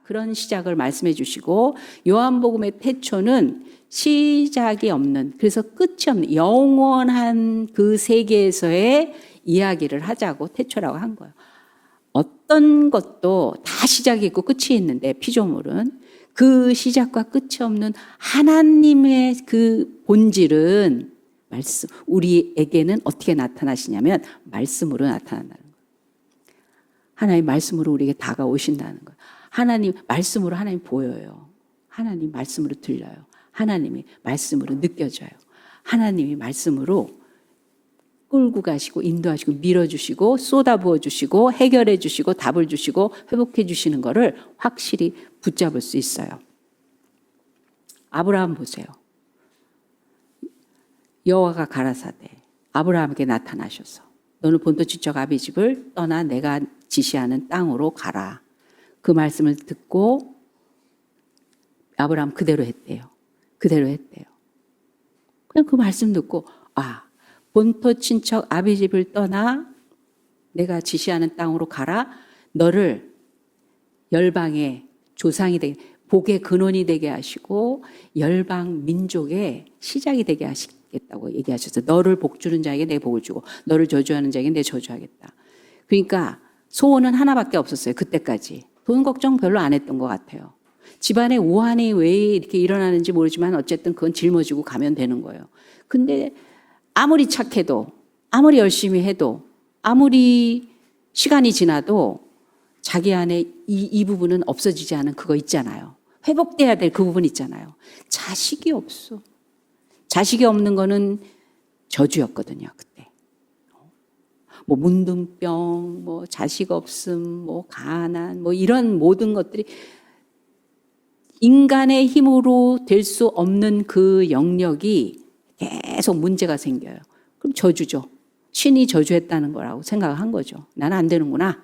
그런 시작을 말씀해 주시고, 요한복음의 태초는 시작이 없는, 그래서 끝이 없는 영원한 그 세계에서의 이야기를 하자고 태초라고 한 거예요. 어떤 것도 다 시작이 있고 끝이 있는데 피조물은 그 시작과 끝이 없는 하나님의 그 본질은 말씀, 우리에게는 어떻게 나타나시냐면 말씀으로 나타난다는 거예요. 하나님 말씀으로 우리에게 다가오신다는 거예요. 하나님 말씀으로 하나님 보여요. 하나님 말씀으로 들려요. 하나님이 말씀으로 느껴져요. 하나님이 말씀으로 끌고 가시고 인도하시고 밀어주시고 쏟아부어 주시고 해결해 주시고 답을 주시고 회복해 주시는 것을 확실히 붙잡을 수 있어요. 아브라함 보세요. 여호와가 가라사대 아브라함에게 나타나셔서 너는 본토 지척 아비 집을 떠나 내가 지시하는 땅으로 가라. 그 말씀을 듣고 아브라함 그대로 했대요. 그대로 했대요. 그냥 그 말씀 듣고 본토 친척 아비 집을 떠나 내가 지시하는 땅으로 가라. 너를 열방의 조상이 되게 복의 근원이 되게 하시고 열방 민족의 시작이 되게 하시겠다고 얘기하셨어요. 너를 복 주는 자에게 내 복을 주고 너를 저주하는 자에게 내 저주하겠다. 그러니까 소원은 하나밖에 없었어요. 그때까지. 돈 걱정 별로 안 했던 것 같아요. 집안에 우환이 왜 이렇게 일어나는지 모르지만 어쨌든 그건 짊어지고 가면 되는 거예요. 근데 아무리 착해도 아무리 열심히 해도 아무리 시간이 지나도 자기 안에 이 부분은 없어지지 않은 그거 있잖아요. 회복돼야 될 그 부분 있잖아요. 자식이 없어. 자식이 없는 거는 저주였거든요. 그때. 뭐 문둥병, 뭐 자식 없음, 뭐 가난, 뭐 이런 모든 것들이 인간의 힘으로 될 수 없는 그 영역이 계속 문제가 생겨요. 그럼 저주죠. 신이 저주했다는 거라고 생각을 한 거죠. 나는 안 되는구나.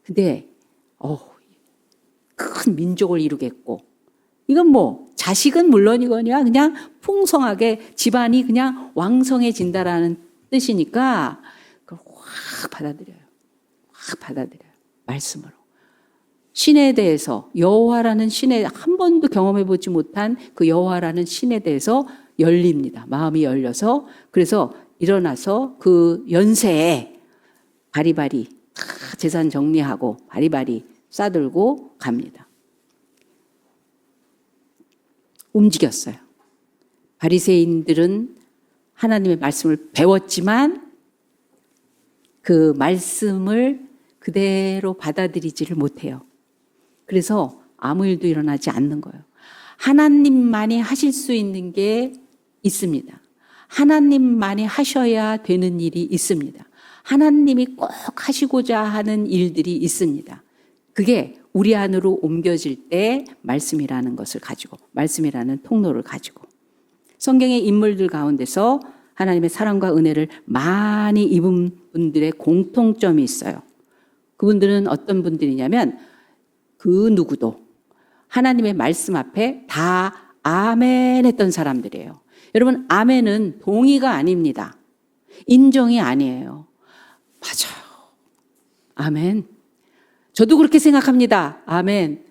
근데 큰 민족을 이루겠고 이건 뭐 자식은 물론이거니와 그냥 풍성하게 집안이 그냥 왕성해진다라는 뜻이니까 그걸 확 받아들여요. 확 받아들여요. 말씀으로. 신에 대해서 여호와라는 신에 한 번도 경험해 보지 못한 그 여호와라는 신에 대해서 열립니다. 마음이 열려서 그래서 일어나서 그 연세에 바리바리 재산 정리하고 바리바리 싸들고 갑니다. 움직였어요. 바리새인들은 하나님의 말씀을 배웠지만 그 말씀을 그대로 받아들이지를 못해요. 그래서 아무 일도 일어나지 않는 거예요. 하나님만이 하실 수 있는 게 있습니다. 하나님만이 하셔야 되는 일이 있습니다. 하나님이 꼭 하시고자 하는 일들이 있습니다. 그게 우리 안으로 옮겨질 때 말씀이라는 것을 가지고, 말씀이라는 통로를 가지고. 성경의 인물들 가운데서 하나님의 사랑과 은혜를 많이 입은 분들의 공통점이 있어요. 그분들은 어떤 분들이냐면 그 누구도 하나님의 말씀 앞에 다 아멘 했던 사람들이에요. 여러분, 아멘은 동의가 아닙니다. 인정이 아니에요. 맞아요. 아멘. 저도 그렇게 생각합니다. 아멘.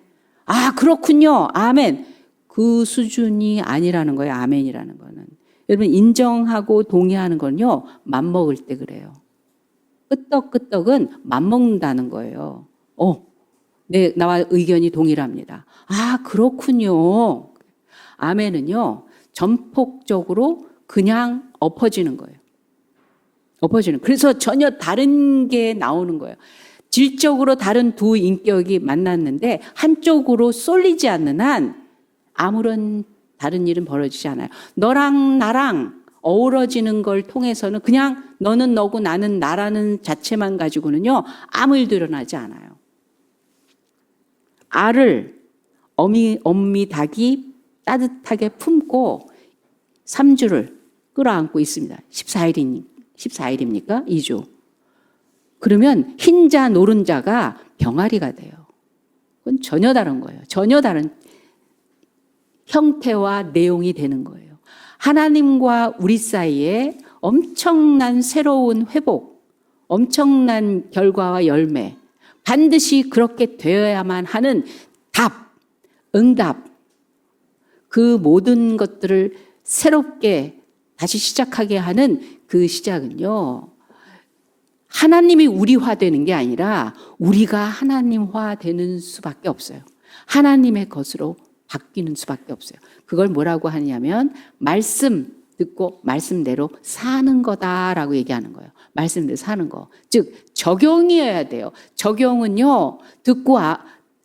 그렇군요. 아멘. 그 수준이 아니라는 거예요. 아멘이라는 거는. 여러분, 인정하고 동의하는 건요, 맘먹을 때 그래요. 끄떡끄떡은 맘먹는다는 거예요. 나와 의견이 동일합니다. 그렇군요. 아멘은요, 전폭적으로 그냥 엎어지는 거예요. 그래서 전혀 다른 게 나오는 거예요. 질적으로 다른 두 인격이 만났는데 한쪽으로 쏠리지 않는 한 아무런 다른 일은 벌어지지 않아요. 너랑 나랑 어우러지는 걸 통해서는 그냥 너는 너고 나는 나라는 자체만 가지고는요, 아무 일도 일어나지 않아요. 알을 어미 닭이 따뜻하게 품고 3주를 끌어안고 있습니다. 14일입니까? 2주. 그러면 흰자 노른자가 병아리가 돼요. 그건 전혀 다른 거예요. 전혀 다른 형태와 내용이 되는 거예요. 하나님과 우리 사이에 엄청난 새로운 회복, 엄청난 결과와 열매, 반드시 그렇게 되어야만 하는 답, 응답, 그 모든 것들을 새롭게 다시 시작하게 하는 그 시작은요, 하나님이 우리화되는 게 아니라 우리가 하나님화되는 수밖에 없어요. 하나님의 것으로 바뀌는 수밖에 없어요. 그걸 뭐라고 하냐면 말씀 듣고 말씀대로 사는 거다라고 얘기하는 거예요. 말씀대로 사는 거. 즉 적용이어야 돼요. 적용은요, 듣고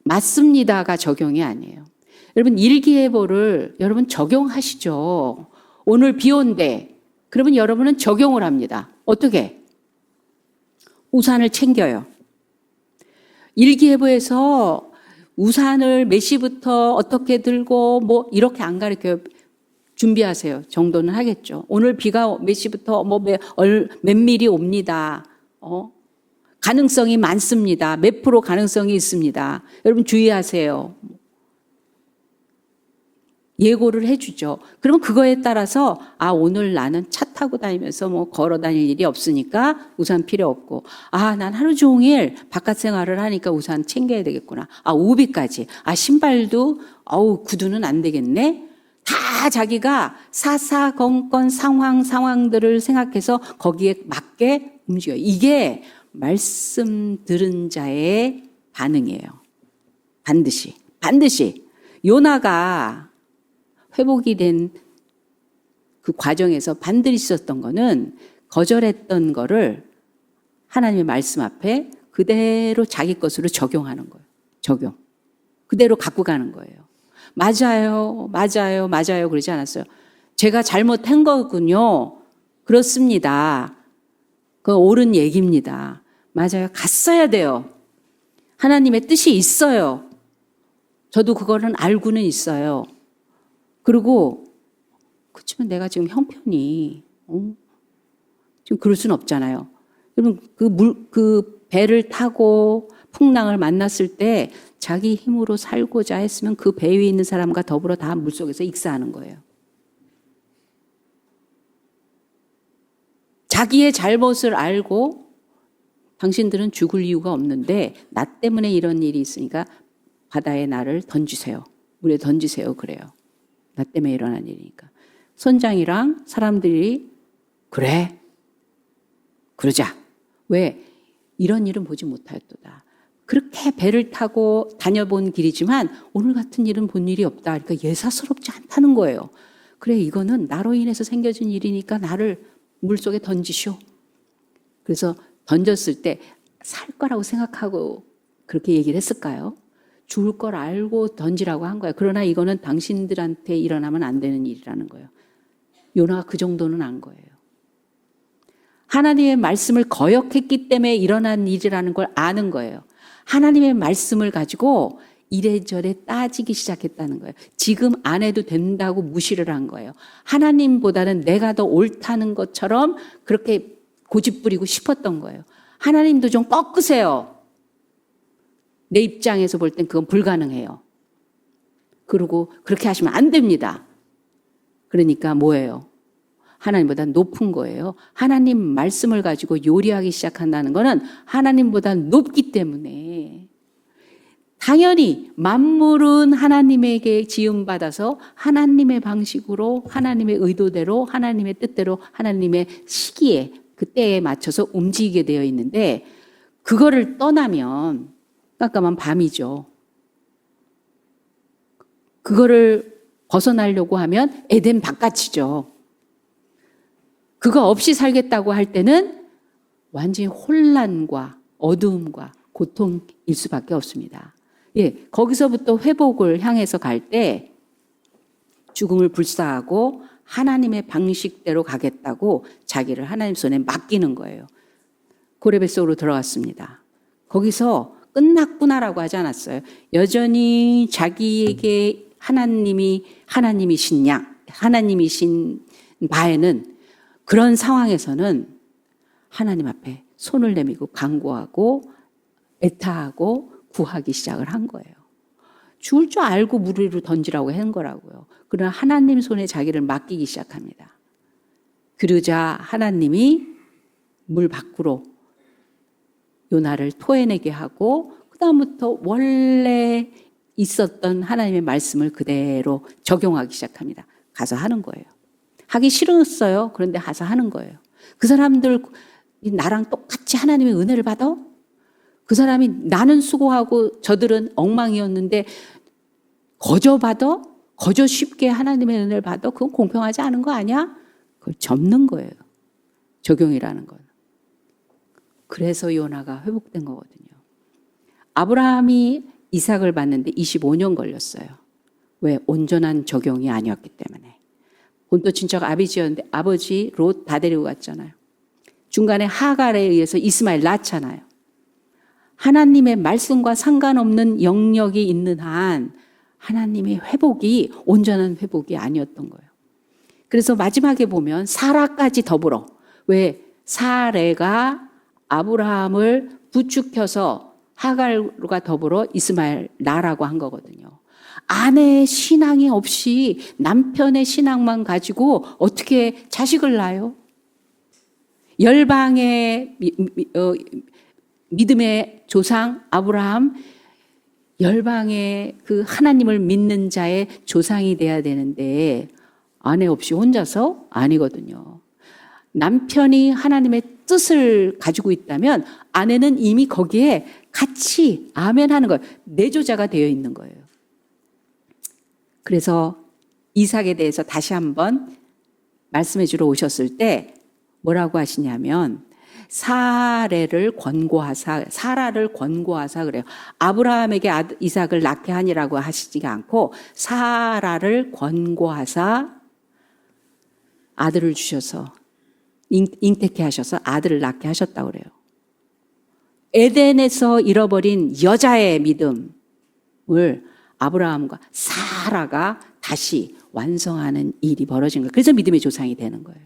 맞습니다가 적용이 아니에요. 여러분 일기예보를 여러분 적용하시죠. 오늘 비 온대. 그러면 여러분은 적용을 합니다. 어떻게? 우산을 챙겨요. 일기예보에서 우산을 몇 시부터 어떻게 들고 뭐 이렇게 안 가르쳐요. 준비하세요. 정도는 하겠죠. 오늘 비가 몇 시부터 뭐 몇 밀리 옵니다. 가능성이 많습니다. 몇 프로 가능성이 있습니다. 여러분 주의하세요. 예고를 해주죠. 그러면 그거에 따라서 오늘 나는 차 타고 다니면서 뭐 걸어 다닐 일이 없으니까 우산 필요 없고 난 하루 종일 바깥 생활을 하니까 우산 챙겨야 되겠구나. 우비까지. 신발도 구두는 안 되겠네. 다 자기가 사사건건 상황들을 생각해서 거기에 맞게 움직여요. 이게 말씀 들은 자의 반응이에요. 반드시. 요나가 회복이 된 그 과정에서 반드시 있었던 거는 거절했던 거를 하나님의 말씀 앞에 그대로 자기 것으로 적용하는 거예요. 적용. 그대로 갖고 가는 거예요. 맞아요. 그러지 않았어요. 제가 잘못한 거군요. 그렇습니다. 그건 옳은 얘기입니다. 맞아요. 갔어야 돼요. 하나님의 뜻이 있어요. 저도 그거는 알고는 있어요. 그리고 그렇지만 내가 지금 형편이 지금 그럴 수는 없잖아요. 여러분 그 배를 타고 풍랑을 만났을 때 자기 힘으로 살고자 했으면 그 배 위에 있는 사람과 더불어 다 물속에서 익사하는 거예요. 자기의 잘못을 알고 당신들은 죽을 이유가 없는데 나 때문에 이런 일이 있으니까 바다에 나를 던지세요. 물에 던지세요. 그래요. 나 때문에 일어난 일이니까. 선장이랑 사람들이 그래. 그러자. 왜? 이런 일은 보지 못하였도다. 그렇게 배를 타고 다녀본 길이지만 오늘 같은 일은 본 일이 없다. 그러니까 예사스럽지 않다는 거예요. 그래, 이거는 나로 인해서 생겨진 일이니까 나를 물속에 던지쇼. 그래서 던졌을 때 살 거라고 생각하고 그렇게 얘기를 했을까요? 죽을 걸 알고 던지라고 한 거예요. 그러나 이거는 당신들한테 일어나면 안 되는 일이라는 거예요. 요나가 그 정도는 안 거예요. 하나님의 말씀을 거역했기 때문에 일어난 일이라는 걸 아는 거예요. 하나님의 말씀을 가지고 이래저래 따지기 시작했다는 거예요. 지금 안 해도 된다고 무시를 한 거예요. 하나님보다는 내가 더 옳다는 것처럼 그렇게 고집부리고 싶었던 거예요. 하나님도 좀 꺾으세요. 내 입장에서 볼 땐 그건 불가능해요. 그리고 그렇게 하시면 안 됩니다. 그러니까 뭐예요? 하나님보다 높은 거예요. 하나님 말씀을 가지고 요리하기 시작한다는 거는 하나님보다 높기 때문에 당연히 만물은 하나님에게 지음받아서 하나님의 방식으로 하나님의 의도대로 하나님의 뜻대로 하나님의 시기에 그때에 맞춰서 움직이게 되어 있는데 그거를 떠나면 깜깜한 밤이죠. 그거를 벗어나려고 하면 에덴 바깥이죠. 그거 없이 살겠다고 할 때는 완전히 혼란과 어두움과 고통일 수밖에 없습니다. 거기서부터 회복을 향해서 갈 때 죽음을 불사하고 하나님의 방식대로 가겠다고 자기를 하나님 손에 맡기는 거예요. 고레베 속으로 들어갔습니다. 거기서 끝났구나라고 하지 않았어요. 여전히 자기에게 하나님이신 바에는 그런 상황에서는 하나님 앞에 손을 내밀고 간구하고 애타하고 구하기 시작을 한 거예요. 죽을 줄 알고 물 위로 던지라고 한 거라고요. 그러나 하나님 손에 자기를 맡기기 시작합니다. 그러자 하나님이 물 밖으로 요나를 토해내게 하고 그다음부터 원래 있었던 하나님의 말씀을 그대로 적용하기 시작합니다. 가서 하는 거예요. 하기 싫었어요. 그런데 가서 하는 거예요. 그 사람들 나랑 똑같이 하나님의 은혜를 받아? 그 사람이 나는 수고하고 저들은 엉망이었는데 거저 받아? 거저 쉽게 하나님의 은혜를 받아? 그건 공평하지 않은 거 아니야? 그걸 접는 거예요. 적용이라는 건. 그래서 요나가 회복된 거거든요. 아브라함이 이삭을 받는데 25년 걸렸어요. 왜? 온전한 적용이 아니었기 때문에. 본토 친척 아비지였는데 아버지 롯 다 데리고 갔잖아요. 중간에 하갈에 의해서 이스마엘 낳잖아요. 하나님의 말씀과 상관없는 영역이 있는 한 하나님의 회복이 온전한 회복이 아니었던 거예요. 그래서 마지막에 보면 사라까지 더불어. 왜? 사레가 아브라함을 부축해서 하갈과 더불어 이스마엘 낳으라고 한 거거든요. 아내의 신앙이 없이 남편의 신앙만 가지고 어떻게 자식을 낳아요? 열방의 믿음의 조상 아브라함, 열방의 그 하나님을 믿는 자의 조상이 돼야 되는데 아내 없이 혼자서 아니거든요. 남편이 하나님의 뜻을 가지고 있다면 아내는 이미 거기에 같이 아멘 하는 거예요. 내조자가 되어 있는 거예요. 그래서 이삭에 대해서 다시 한번 말씀해 주러 오셨을 때 뭐라고 하시냐면 사라를 권고하사 그래요. 아브라함에게 이삭을 낳게 하니라고 하시지 않고 사라를 권고하사 아들을 주셔서 잉태케 하셔서 아들을 낳게 하셨다고 그래요. 에덴에서 잃어버린 여자의 믿음을 아브라함과 사라가 다시 완성하는 일이 벌어진 거예요. 그래서 믿음의 조상이 되는 거예요.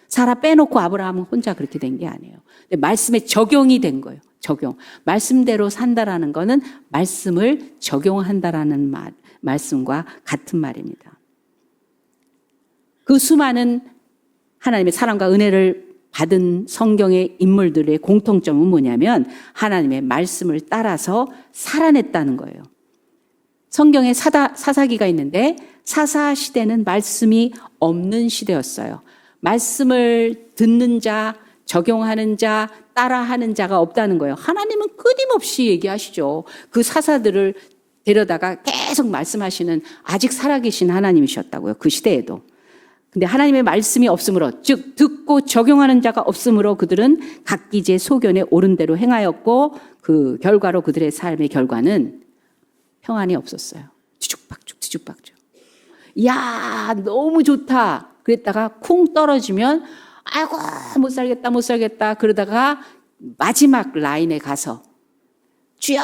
사라 빼놓고 아브라함은 혼자 그렇게 된 게 아니에요. 근데 말씀에 적용이 된 거예요. 적용. 말씀대로 산다라는 거는 말씀을 적용한다라는 말씀과 같은 말입니다. 그 수많은 하나님의 사랑과 은혜를 받은 성경의 인물들의 공통점은 뭐냐면 하나님의 말씀을 따라서 살아냈다는 거예요. 성경에 사사기가 있는데 사사 시대는 말씀이 없는 시대였어요. 말씀을 듣는 자, 적용하는 자, 따라하는 자가 없다는 거예요. 하나님은 끊임없이 얘기하시죠. 그 사사들을 데려다가 계속 말씀하시는 아직 살아계신 하나님이셨다고요. 그 시대에도. 근데 하나님의 말씀이 없으므로, 즉 듣고 적용하는 자가 없으므로 그들은 각기 제 소견에 옳은 대로 행하였고 그 결과로 그들의 삶의 결과는 평안이 없었어요. 뒤죽박죽. 이야 너무 좋다. 그랬다가 쿵 떨어지면 아이고 못 살겠다. 그러다가 마지막 라인에 가서 주여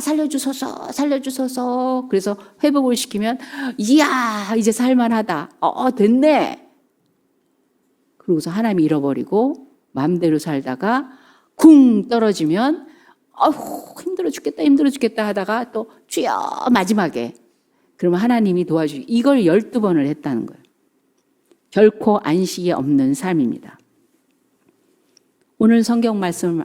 살려주소서. 그래서 회복을 시키면 이야 이제 살만하다. 됐네. 그러고서 하나님 잃어버리고 마음대로 살다가 쿵 떨어지면 힘들어 죽겠다 하다가 또 주여 마지막에 그러면 하나님이 도와주시고 이걸 12번을 했다는 거예요. 결코 안식이 없는 삶입니다. 오늘 성경 말씀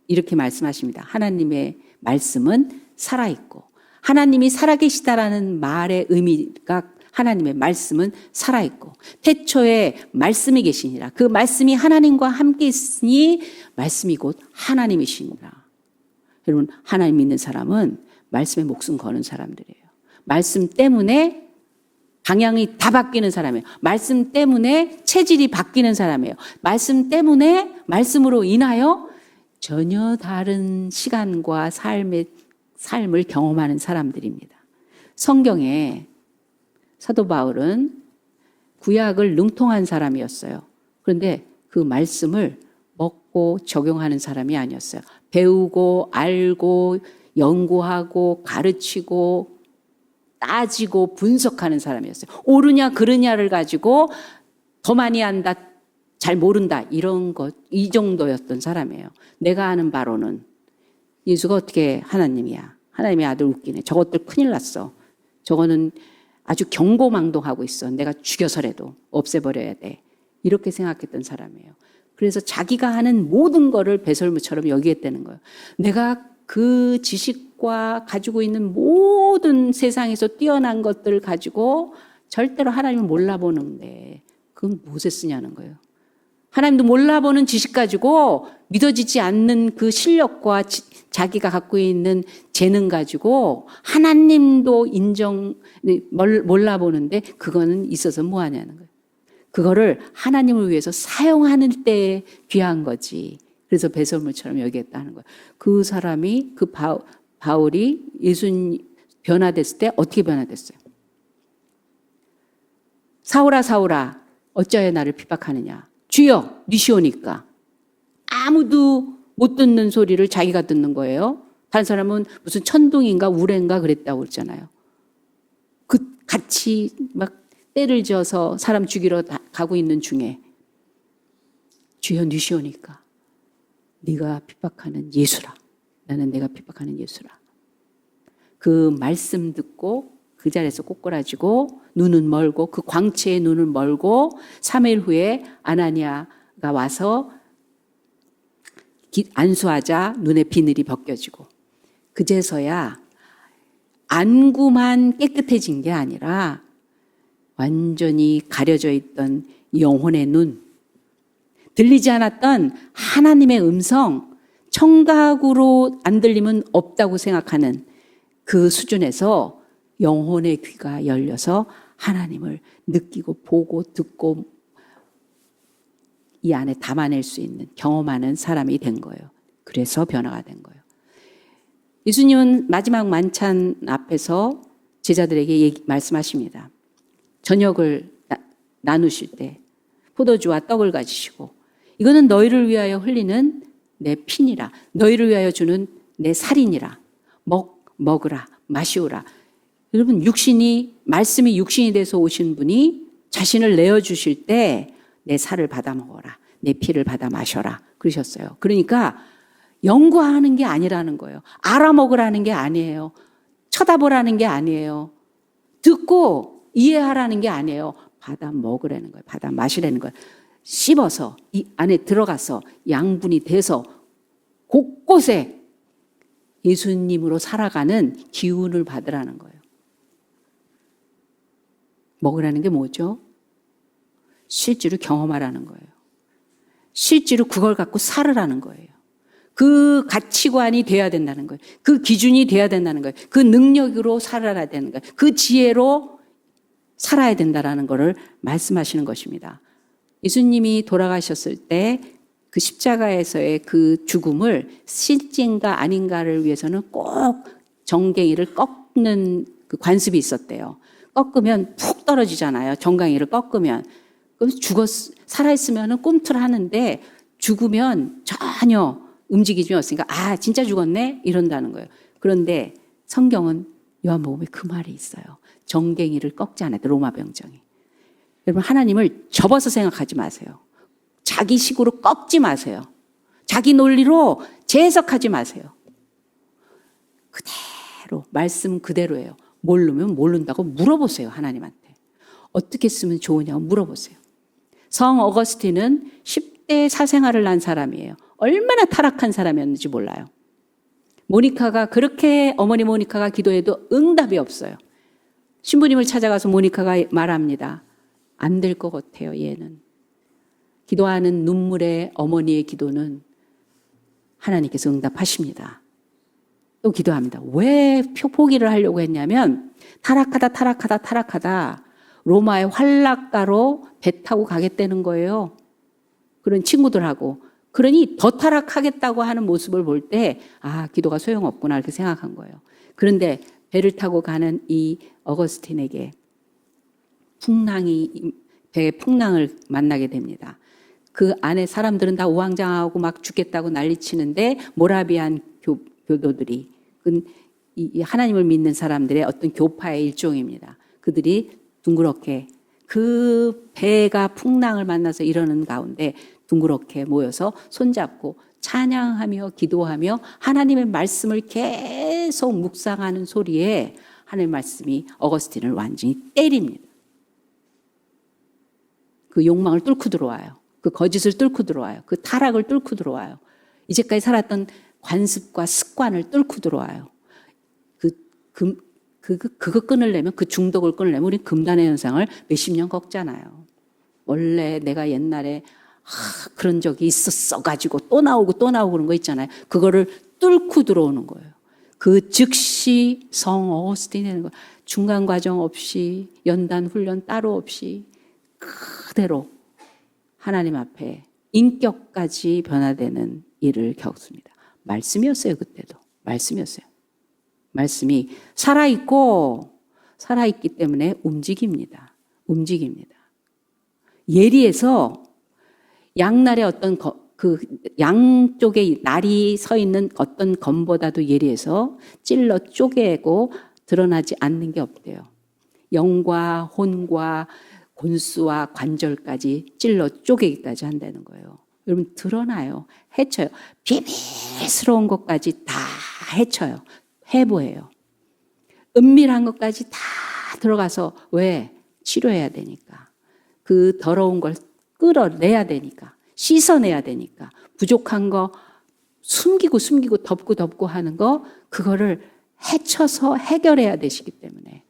이렇게 말씀하십니다. 하나님의 말씀은 살아있고 하나님이 살아계시다라는 말의 의미가 하나님의 말씀은 살아있고 태초에 말씀이 계시니라. 그 말씀이 하나님과 함께 있으니 말씀이 곧 하나님이시니라. 여러분 하나님 믿는 사람은 말씀에 목숨 거는 사람들이에요. 말씀 때문에 방향이 다 바뀌는 사람이에요. 말씀 때문에 체질이 바뀌는 사람이에요. 말씀 때문에 말씀으로 인하여 전혀 다른 시간과 삶을 경험하는 사람들입니다. 성경에 사도 바울은 구약을 능통한 사람이었어요. 그런데 그 말씀을 먹고 적용하는 사람이 아니었어요. 배우고 알고 연구하고 가르치고 따지고 분석하는 사람이었어요. 옳으냐 그르냐를 가지고 더 많이 안다 잘 모른다 이런 것 이 정도였던 사람이에요. 내가 아는 바로는 예수가 어떻게 하나님이야. 하나님의 아들 웃기네. 저것들 큰일 났어. 저거는 아주 경고망동하고 있어. 내가 죽여서라도 없애버려야 돼. 이렇게 생각했던 사람이에요. 그래서 자기가 하는 모든 거를 배설물처럼 여기겠다는 거예요. 내가 그 지식과 가지고 있는 모든 세상에서 뛰어난 것들을 가지고 절대로 하나님을 몰라보는데 그건 무엇에 쓰냐는 거예요. 하나님도 몰라보는 지식 가지고 믿어지지 않는 그 실력과 자기가 갖고 있는 재능 가지고 하나님도 몰라보는데 그거는 있어서 뭐 하냐는 거예요. 그거를 하나님을 위해서 사용하는 때에 귀한 거지. 그래서 배설물처럼 여기겠다는 거예요. 그 사람이 바울이 예수님 변화됐을 때 어떻게 변화됐어요? 사울아 사울아 어찌하여 나를 핍박하느냐. 주여 니시오니까. 아무도 못 듣는 소리를 자기가 듣는 거예요. 다른 사람은 무슨 천둥인가 우레인가 그랬다고 그랬잖아요. 같이 막 때를 지어서 사람 죽이러 가고 있는 중에 주여 니시오니까. 네가 핍박하는 예수라. 나는 내가 핍박하는 예수라. 그 말씀 듣고 그 자리에서 꼬꾸라지고 눈은 멀고 그 광채의 눈은 멀고 3일 후에 아나니아가 와서 안수하자 눈의 비늘이 벗겨지고 그제서야 안구만 깨끗해진 게 아니라 완전히 가려져 있던 영혼의 눈, 들리지 않았던 하나님의 음성, 청각으로 안 들리면 없다고 생각하는 그 수준에서 영혼의 귀가 열려서 하나님을 느끼고 보고 듣고 이 안에 담아낼 수 있는 경험하는 사람이 된 거예요. 그래서 변화가 된 거예요. 예수님은 마지막 만찬 앞에서 제자들에게 말씀하십니다. 저녁을 나누실 때 포도주와 떡을 가지시고 이거는 너희를 위하여 흘리는 내 피니라. 너희를 위하여 주는 내 살이니라. 먹으라. 마시오라. 여러분 말씀이 육신이 돼서 오신 분이 자신을 내어주실 때 내 살을 받아 먹어라. 내 피를 받아 마셔라. 그러셨어요. 그러니까 연구하는 게 아니라는 거예요. 알아먹으라는 게 아니에요. 쳐다보라는 게 아니에요. 듣고 이해하라는 게 아니에요. 받아 먹으라는 거예요. 받아 마시라는 거예요. 씹어서 이 안에 들어가서 양분이 돼서 곳곳에 예수님으로 살아가는 기운을 받으라는 거예요. 먹으라는 게 뭐죠? 실제로 경험하라는 거예요. 실제로 그걸 갖고 살으라는 거예요. 그 가치관이 돼야 된다는 거예요. 그 기준이 돼야 된다는 거예요. 그 능력으로 살아야 되는 거예요. 그 지혜로 살아야 된다는 것을 말씀하시는 것입니다. 예수님이 돌아가셨을 때 그 십자가에서의 그 죽음을 실제인가 아닌가를 위해서는 꼭 정갱이를 꺾는 그 관습이 있었대요. 꺾으면 푹 떨어지잖아요. 정강이를 꺾으면. 그럼 살아있으면 꿈틀하는데 죽으면 전혀 움직이지 없으니까 진짜 죽었네? 이런다는 거예요. 그런데 성경은 요한복음에 그 말이 있어요. 정갱이를 꺾지 않았다. 로마 병정이. 여러분 하나님을 접어서 생각하지 마세요. 자기 식으로 꺾지 마세요. 자기 논리로 재해석하지 마세요. 그대로 말씀 그대로예요. 모르면 모른다고 물어보세요. 하나님한테. 어떻게 쓰면 좋으냐고 물어보세요. 성 어거스틴은 10대 사생활을 난 사람이에요. 얼마나 타락한 사람이었는지 몰라요. 어머니 모니카가 기도해도 응답이 없어요. 신부님을 찾아가서 모니카가 말합니다. 안 될 것 같아요, 얘는. 기도하는 눈물의 어머니의 기도는 하나님께서 응답하십니다. 또 기도합니다. 왜 포기를 하려고 했냐면 타락하다 로마의 활락가로 배 타고 가겠다는 거예요. 그런 친구들하고. 그러니 더 타락하겠다고 하는 모습을 볼 때 기도가 소용없구나 이렇게 생각한 거예요. 그런데 배를 타고 가는 이 어거스틴에게 배의 풍랑을 만나게 됩니다. 그 안에 사람들은 다 우왕좌왕하고 막 죽겠다고 난리치는데 모라비안 교도들이 이 하나님을 믿는 사람들의 어떤 교파의 일종입니다. 그들이 둥그렇게 그 배가 풍랑을 만나서 이러는 가운데 둥그렇게 모여서 손잡고 찬양하며 기도하며 하나님의 말씀을 계속 묵상하는 소리에 하나님의 말씀이 어거스틴을 완전히 때립니다. 그 욕망을 뚫고 들어와요. 그 거짓을 뚫고 들어와요. 그 타락을 뚫고 들어와요. 이제까지 살았던 관습과 습관을 뚫고 들어와요. 그거 끊으려면, 그 중독을 끊으려면 우리 금단의 현상을 몇십 년 겪잖아요. 원래 내가 옛날에 그런 적이 있었어 가지고 또 나오고 그런 거 있잖아요. 그거를 뚫고 들어오는 거예요. 그 즉시 어스틴이 되는 거예요. 중간 과정 없이, 연단 훈련 따로 없이 그대로 하나님 앞에 인격까지 변화되는 일을 겪습니다. 말씀이었어요. 그때도 말씀이었어요. 말씀이 살아있기 때문에 움직입니다. 예리해서 양날의 어떤 그 양쪽에 날이 서 있는 어떤 검보다도 예리해서 찔러 쪼개고 드러나지 않는 게 없대요. 영과 혼과 골수와 관절까지 찔러 쪼개기까지 한다는 거예요. 여러분 드러나요. 해쳐요. 비밀스러운 것까지 다 해쳐요. 해보예요. 은밀한 것까지 다 들어가서 왜? 치료해야 되니까. 그 더러운 걸 끌어내야 되니까. 씻어내야 되니까. 부족한 거 숨기고 덮고 하는 거 그거를 해쳐서 해결해야 되시기 때문에.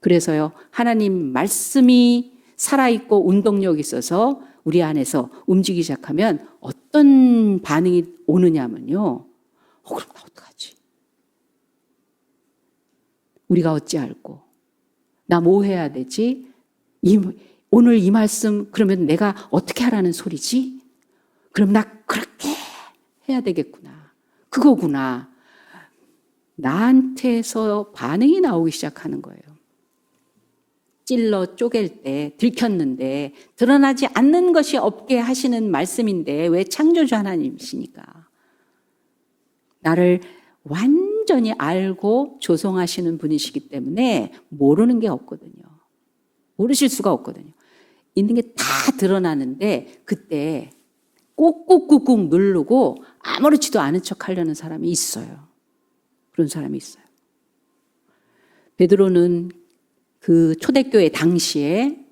그래서요. 하나님 말씀이 살아있고 운동력이 있어서 우리 안에서 움직이기 시작하면 어떤 반응이 오느냐면요. 그럼 나 어떡하지? 우리가 어찌할꼬? 나 뭐 해야 되지? 오늘 이 말씀 그러면 내가 어떻게 하라는 소리지? 그럼 나 그렇게 해야 되겠구나. 그거구나. 나한테서 반응이 나오기 시작하는 거예요. 찔러 쪼갤 때 들켰는데 드러나지 않는 것이 없게 하시는 말씀인데 왜 창조주 하나님이시니까. 나를 완전히 알고 조성하시는 분이시기 때문에 모르는 게 없거든요. 모르실 수가 없거든요. 있는 게 다 드러나는데 그때 꾹꾹꾹꾹 누르고 아무렇지도 않은 척 하려는 사람이 있어요. 그런 사람이 있어요. 베드로는 그 초대교회 당시에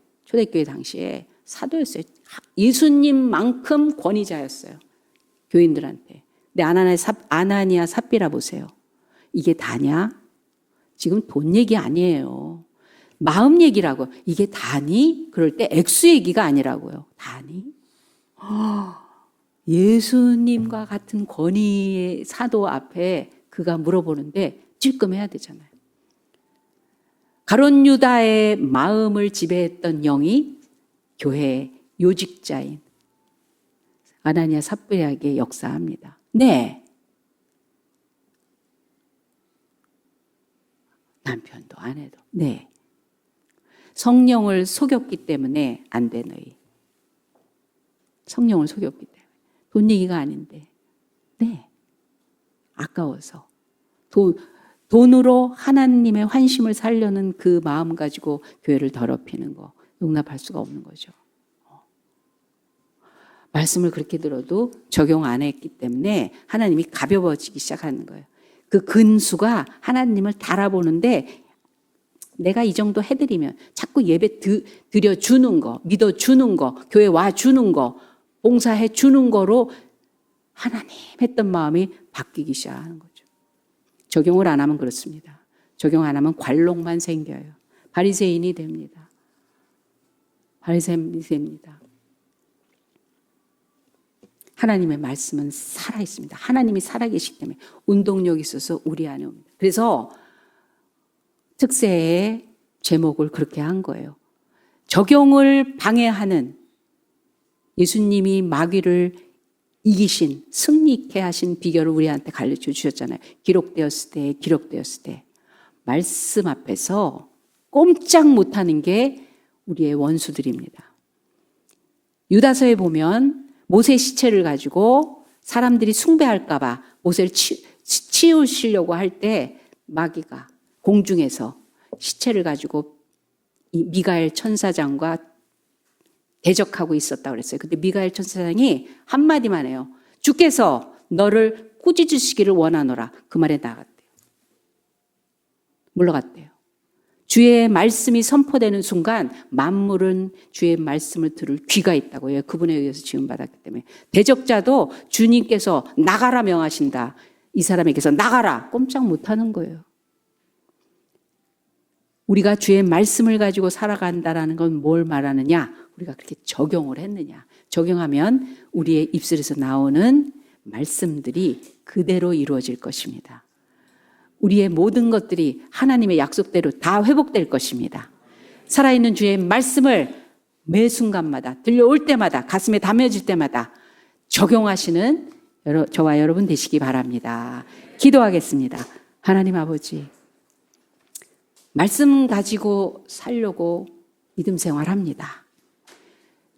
사도였어요. 예수님만큼 권위자였어요. 교인들한테. 근데 아나니아 삽비라 보세요. 이게 다냐? 지금 돈 얘기 아니에요. 마음 얘기라고. 이게 다니? 그럴 때 액수 얘기가 아니라고요. 다니? 예수님과 같은 권위의 사도 앞에 그가 물어보는데 찔끔해야 되잖아요. 가룟 유다의 마음을 지배했던 영이 교회의 요직자인 아나니아 삽비라에게 역사합니다. 네. 남편도 아내도. 네. 성령을 속였기 때문에 안 되너이. 성령을 속였기 때문에. 돈 얘기가 아닌데. 네. 아까워서. 돈으로 하나님의 환심을 살려는 그 마음 가지고 교회를 더럽히는 거 용납할 수가 없는 거죠. 말씀을 그렇게 들어도 적용 안 했기 때문에 하나님이 가벼워지기 시작하는 거예요. 그 근수가 하나님을 달아보는데 내가 이 정도 해드리면 자꾸 예배 드려주는 거, 믿어주는 거, 교회 와주는 거, 봉사해 주는 거로 하나님 했던 마음이 바뀌기 시작하는 거죠. 적용을 안 하면 그렇습니다. 적용 안 하면 관록만 생겨요. 바리새인이 됩니다. 바리새인이 됩니다. 하나님의 말씀은 살아있습니다. 하나님이 살아계시기 때문에 운동력이 있어서 우리 안에 옵니다. 그래서 특세의 제목을 그렇게 한 거예요. 적용을 방해하는 예수님이 마귀를 이기신, 승리케 하신 비결을 우리한테 가르쳐 주셨잖아요. 기록되었을 때. 말씀 앞에서 꼼짝 못하는 게 우리의 원수들입니다. 유다서에 보면 모세 시체를 가지고 사람들이 숭배할까 봐 모세를 치우시려고 할 때 마귀가 공중에서 시체를 가지고 이 미가엘 천사장과 대적하고 있었다고 그랬어요. 근데 미가엘 천사장이 한마디만 해요. 주께서 너를 꾸짖으시기를 원하노라. 그 말에 나갔대요. 물러갔대요. 주의 말씀이 선포되는 순간 만물은 주의 말씀을 들을 귀가 있다고요. 그분에 의해서 지음받았기 때문에. 대적자도 주님께서 나가라 명하신다. 이 사람에게서 나가라. 꼼짝 못하는 거예요. 우리가 주의 말씀을 가지고 살아간다라는 건 뭘 말하느냐? 우리가 그렇게 적용을 했느냐? 적용하면 우리의 입술에서 나오는 말씀들이 그대로 이루어질 것입니다. 우리의 모든 것들이 하나님의 약속대로 다 회복될 것입니다. 살아있는 주의 말씀을 매 순간마다 들려올 때마다 가슴에 담여질 때마다 적용하시는 저와 여러분 되시기 바랍니다. 기도하겠습니다. 하나님 아버지, 말씀 가지고 살려고 믿음 생활합니다.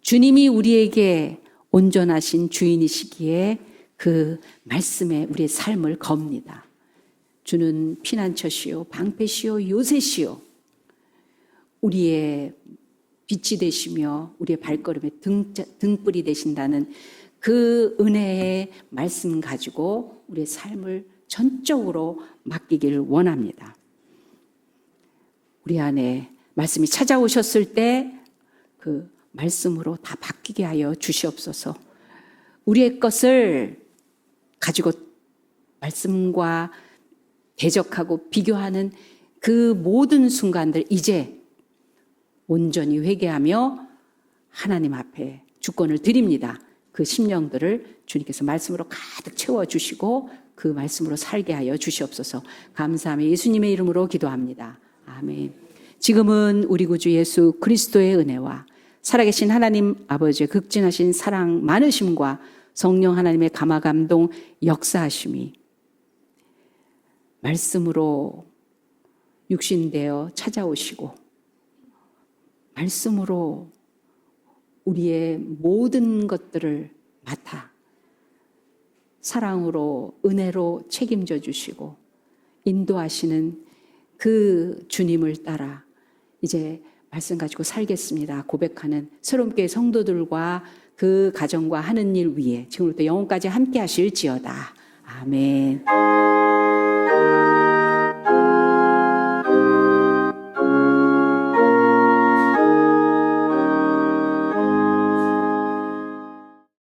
주님이 우리에게 온전하신 주인이시기에 그 말씀에 우리의 삶을 겁니다. 주는 피난처시요 방패시요 요새시요 우리의 빛이 되시며 우리의 발걸음의 등불이 되신다는 그 은혜의 말씀 가지고 우리의 삶을 전적으로 맡기기를 원합니다. 우리 안에 말씀이 찾아오셨을 때 그 말씀으로 다 바뀌게 하여 주시옵소서. 우리의 것을 가지고 말씀과 대적하고 비교하는 그 모든 순간들 이제 온전히 회개하며 하나님 앞에 주권을 드립니다. 그 심령들을 주님께서 말씀으로 가득 채워주시고 그 말씀으로 살게 하여 주시옵소서. 감사하며 예수님의 이름으로 기도합니다. 아멘. 지금은 우리 구주 예수 그리스도의 은혜와 살아계신 하나님 아버지의 극진하신 사랑 많으심과 성령 하나님의 감화 감동 역사하심이 말씀으로 육신되어 찾아오시고 말씀으로 우리의 모든 것들을 맡아 사랑으로 은혜로 책임져 주시고 인도하시는 그 주님을 따라 이제 말씀 가지고 살겠습니다 고백하는 새롬교회 성도들과 그 가정과 하는 일 위에 지금부터 영원까지 함께 하실지어다. 아멘.